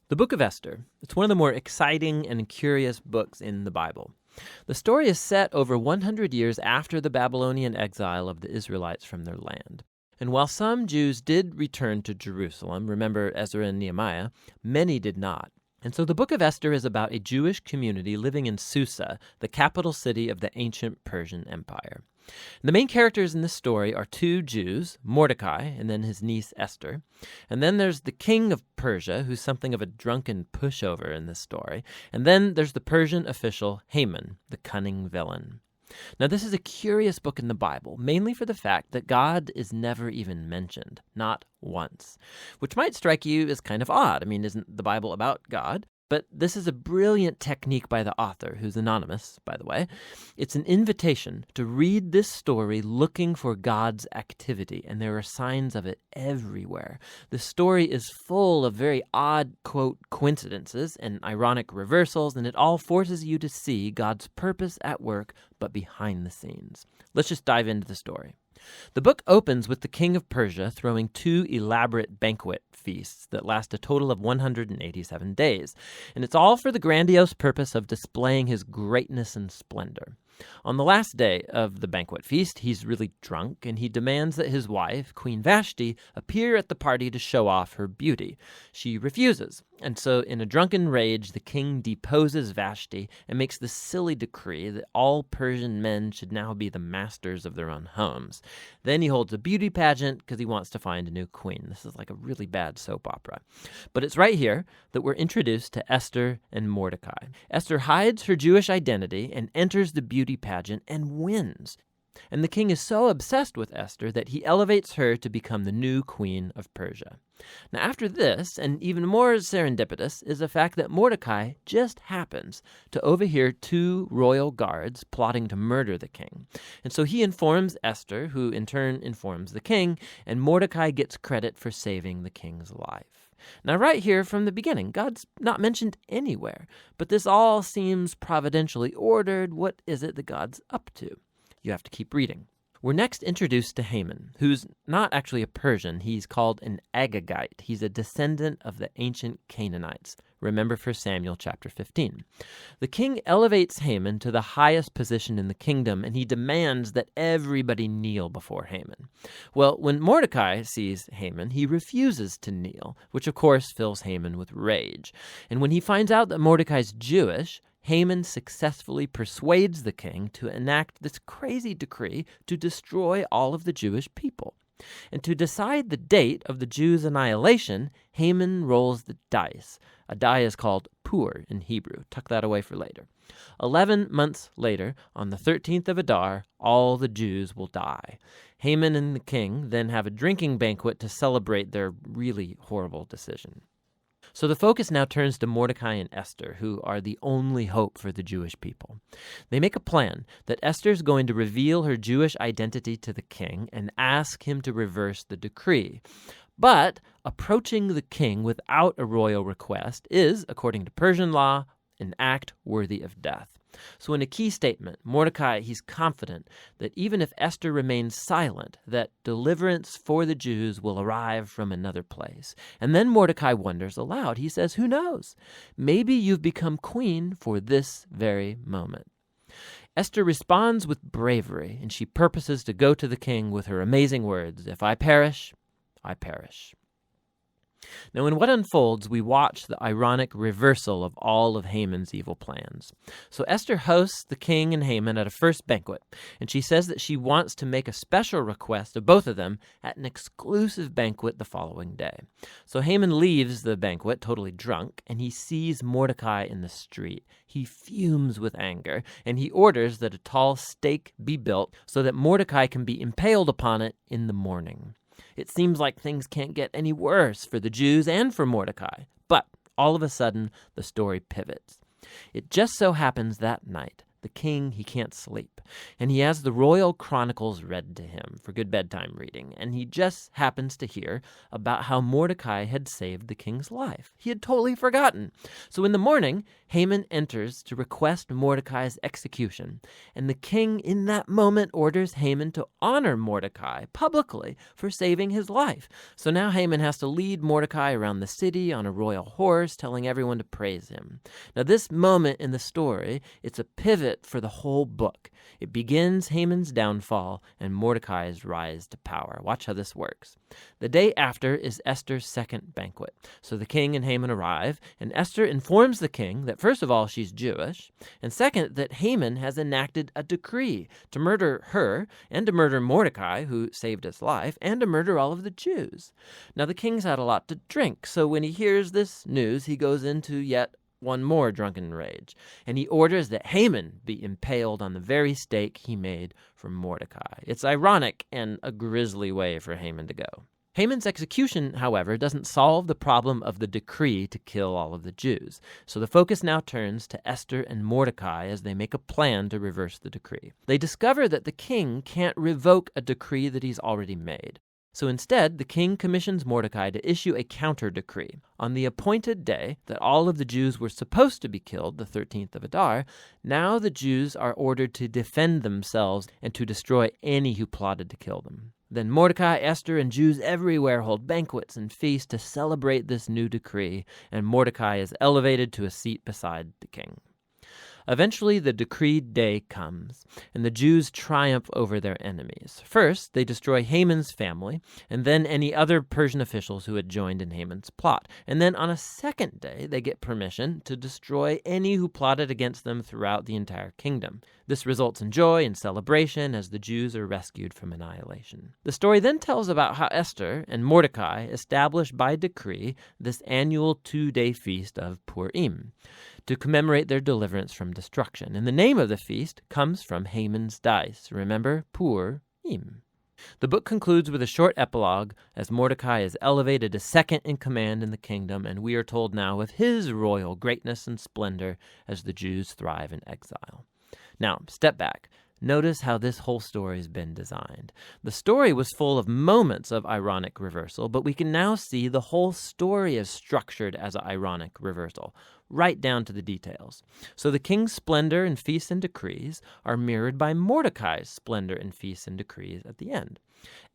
The book of Esther, it's one of the more exciting and curious books in the Bible. The story is set over 100 years after the Babylonian exile of the Israelites from their land. And while some Jews did return to Jerusalem, remember Ezra and Nehemiah, many did not. And so the book of Esther is about a Jewish community living in Susa, the capital city of the ancient Persian Empire. The main characters in this story are two Jews, Mordecai and then his niece Esther. And then there's the king of Persia, who's something of a drunken pushover in this story. And then there's the Persian official Haman, the cunning villain. Now, this is a curious book in the Bible, mainly for the fact that God is never even mentioned, not once, which might strike you as kind of odd. I mean, isn't the Bible about God? But this is a brilliant technique by the author, who's anonymous, by the way. It's an invitation to read this story looking for God's activity, and there are signs of it everywhere. The story is full of very odd, quote, coincidences and ironic reversals, and it all forces you to see God's purpose at work, but behind the scenes. Let's just dive into the story. The book opens with the king of Persia throwing two elaborate banquet feasts that last a total of 187 days, and it's all for the grandiose purpose of displaying his greatness and splendor. On the last day of the banquet feast, he's really drunk, and he demands that his wife, Queen Vashti, appear at the party to show off her beauty. She refuses, and so in a drunken rage, the king deposes Vashti and makes the silly decree that all Persian men should now be the masters of their own homes. Then he holds a beauty pageant because he wants to find a new queen. This is like a really bad soap opera. But it's right here that we're introduced to Esther and Mordecai. Esther hides her Jewish identity and enters the beauty pageant and wins. And the king is so obsessed with Esther that he elevates her to become the new queen of Persia. Now, after this, and even more serendipitous, is the fact that Mordecai just happens to overhear two royal guards plotting to murder the king. And so he informs Esther, who in turn informs the king, and Mordecai gets credit for saving the king's life. Now, right here from the beginning, God's not mentioned anywhere, but this all seems providentially ordered. What is it that God's up to? You have to keep reading. We're next introduced to Haman, who's not actually a Persian. He's called an Agagite. He's a descendant of the ancient Canaanites. Remember 1 Samuel chapter 15. The king elevates Haman to the highest position in the kingdom, and he demands that everybody kneel before Haman. Well, when Mordecai sees Haman, he refuses to kneel, which of course fills Haman with rage. And when he finds out that Mordecai's Jewish, Haman successfully persuades the king to enact this crazy decree to destroy all of the Jewish people. And to decide the date of the Jews' annihilation, Haman rolls the dice. A die is called Purim in Hebrew. Tuck that away for later. 11 months later, on the 13th of Adar, all the Jews will die. Haman and the king then have a drinking banquet to celebrate their really horrible decision. So the focus now turns to Mordecai and Esther, who are the only hope for the Jewish people. They make a plan that Esther's going to reveal her Jewish identity to the king and ask him to reverse the decree. But approaching the king without a royal request is, according to Persian law, an act worthy of death. So in a key statement, Mordecai, he's confident that even if Esther remains silent, that deliverance for the Jews will arrive from another place. And then Mordecai wonders aloud. He says, who knows? Maybe you've become queen for this very moment. Esther responds with bravery, and she purposes to go to the king with her amazing words, if I perish, I perish. Now, in what unfolds, we watch the ironic reversal of all of Haman's evil plans. So Esther hosts the king and Haman at a first banquet, and she says that she wants to make a special request of both of them at an exclusive banquet the following day. So Haman leaves the banquet totally drunk, and he sees Mordecai in the street. He fumes with anger, and he orders that a tall stake be built so that Mordecai can be impaled upon it in the morning. It seems like things can't get any worse for the Jews and for Mordecai. But all of a sudden, the story pivots. It just so happens that night the king, he can't sleep, and he has the royal chronicles read to him for good bedtime reading, and he just happens to hear about how Mordecai had saved the king's life. He had totally forgotten. So in the morning, Haman enters to request Mordecai's execution, and the king in that moment orders Haman to honor Mordecai publicly for saving his life. So now Haman has to lead Mordecai around the city on a royal horse, telling everyone to praise him. Now this moment in the story, it's a pivot for the whole book. It begins Haman's downfall and Mordecai's rise to power. Watch how this works. The day after is Esther's second banquet. So the king and Haman arrive, and Esther informs the king that first of all she's Jewish, and second that Haman has enacted a decree to murder her and to murder Mordecai, who saved his life, and to murder all of the Jews. Now the king's had a lot to drink, so when he hears this news, he goes into yet one more drunken rage, and he orders that Haman be impaled on the very stake he made for Mordecai. It's ironic and a grisly way for Haman to go. Haman's execution, however, doesn't solve the problem of the decree to kill all of the Jews. So the focus now turns to Esther and Mordecai as they make a plan to reverse the decree. They discover that the king can't revoke a decree that he's already made. So instead, the king commissions Mordecai to issue a counter-decree. On the appointed day that all of the Jews were supposed to be killed, the 13th of Adar, now the Jews are ordered to defend themselves and to destroy any who plotted to kill them. Then Mordecai, Esther, and Jews everywhere hold banquets and feasts to celebrate this new decree, and Mordecai is elevated to a seat beside the king. Eventually, the decreed day comes, and the Jews triumph over their enemies. First, they destroy Haman's family, and then any other Persian officials who had joined in Haman's plot. And then on a second day, they get permission to destroy any who plotted against them throughout the entire kingdom. This results in joy and celebration as the Jews are rescued from annihilation. The story then tells about how Esther and Mordecai established by decree this annual 2-day feast of Purim to commemorate their deliverance from destruction. And the name of the feast comes from Haman's dice. Remember, Purim. The book concludes with a short epilogue as Mordecai is elevated to second in command in the kingdom, and we are told now of his royal greatness and splendor as the Jews thrive in exile. Now, step back. Notice how this whole story has been designed. The story was full of moments of ironic reversal, but we can now see the whole story is structured as an ironic reversal, right down to the details. So the king's splendor and feasts and decrees are mirrored by Mordecai's splendor and feasts and decrees at the end.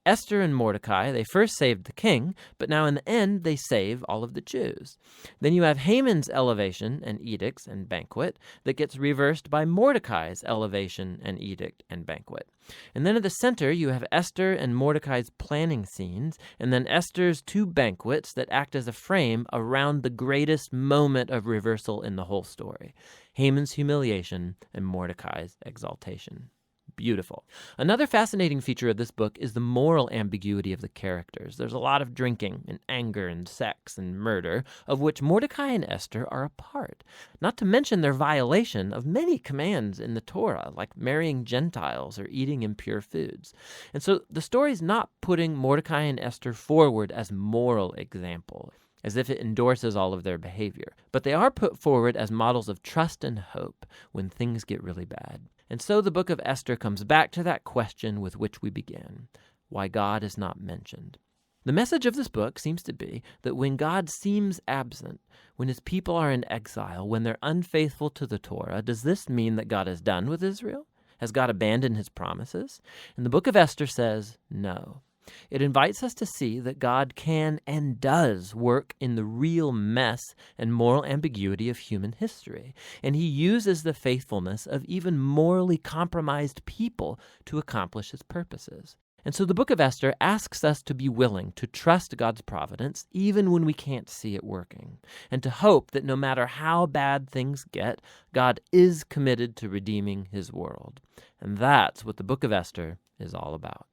Esther and Mordecai, they first saved the king, but now in the end they save all of the Jews. Then you have Haman's elevation and edicts and banquet that gets reversed by Mordecai's elevation and edict and banquet. And then at the center you have Esther and Mordecai's planning scenes, and then Esther's 2 banquets that act as a frame around the greatest moment of reversal in the whole story: Haman's humiliation and Mordecai's exaltation. Beautiful. Another fascinating feature of this book is the moral ambiguity of the characters. There's a lot of drinking and anger and sex and murder, of which Mordecai and Esther are a part. Not to mention their violation of many commands in the Torah, like marrying Gentiles or eating impure foods. And so the story's not putting Mordecai and Esther forward as moral example, as if it endorses all of their behavior. But they are put forward as models of trust and hope when things get really bad. And so the book of Esther comes back to that question with which we began: why God is not mentioned. The message of this book seems to be that when God seems absent, when his people are in exile, when they're unfaithful to the Torah, does this mean that God is done with Israel? Has God abandoned his promises? And the book of Esther says no. It invites us to see that God can and does work in the real mess and moral ambiguity of human history, and he uses the faithfulness of even morally compromised people to accomplish his purposes. And so the book of Esther asks us to be willing to trust God's providence even when we can't see it working, and to hope that no matter how bad things get, God is committed to redeeming his world. And that's what the book of Esther is all about.